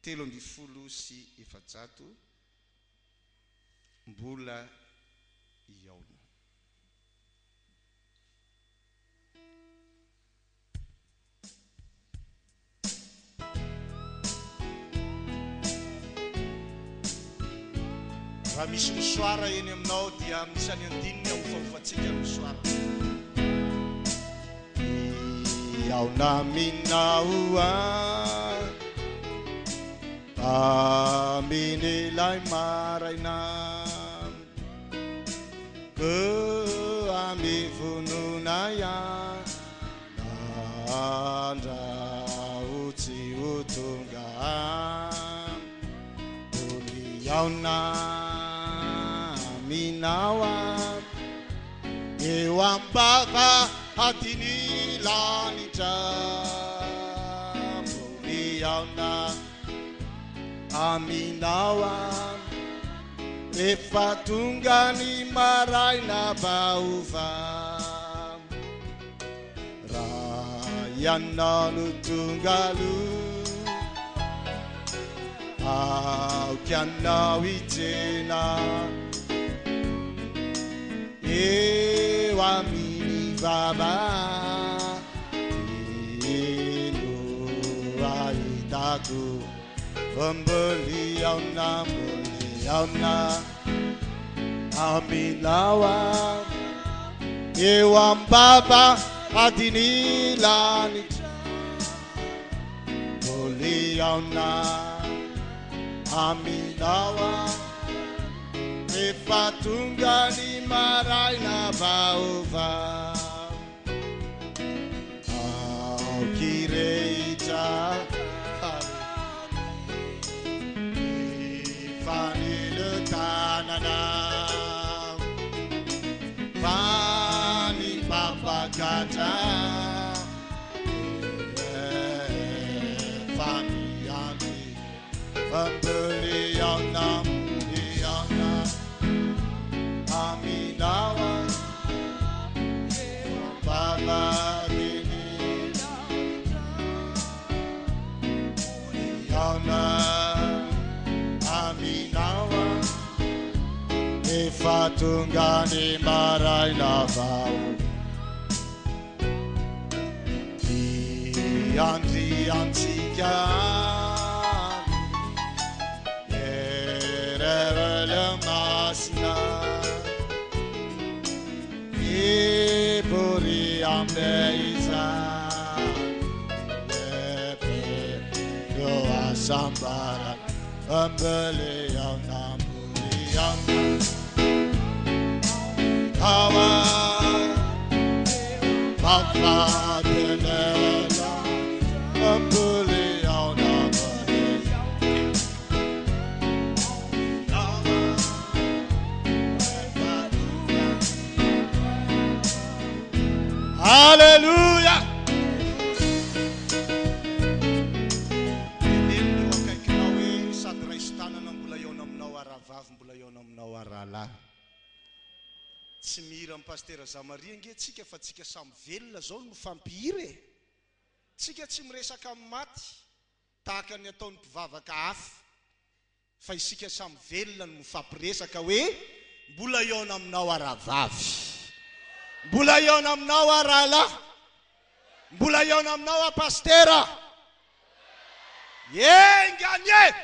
320 sy efajato mbola iaona. Raha misy misoara eny aminao dia misany andininy ahofahofatsika misoara. Iaona minaoa amin'ilay maraina ke amin'ny vonona andraotsy ho tonga holy iaona minaoa eo ambava hadiny lanitra holy iaona aminaoa rehefa tonga ny maraina vaova raha ianao no tonga aloha aokianao ijena eo amin'ny vava eno ahitako mboli iaona aminaoa eo ambava adiny lanitra mboli iaona aminaoa rehefa tonga ny maraina vaova aokirehetra tanana vany papakatra famiany mboli iaona aminaoa babadiny iaona aminaoa efa tonga ny maraina vao iandriantsika ererele masina ibory ambe izany epeo asambara mbele iaona Awa Papa Denela Mbuli Yauna Hallelujah. Nini wakaikinao sady raistanana mbola iaona aminao aravavy mbola iaona aminao aralahy. Tsy mira amin'ny pasteur Zamaria nge tsika fa tsika samy velona zao no fampihiry. Tsika tsy miresaka amin'ny maty tahaka ny ataon'ny mpivavaka hafa fa isika samy velona no mifampiresaka hoe mbola iaona aminao aravavy, mbola iaona aminao aralahy, mbola iaona aminao a pasteur. Yenganye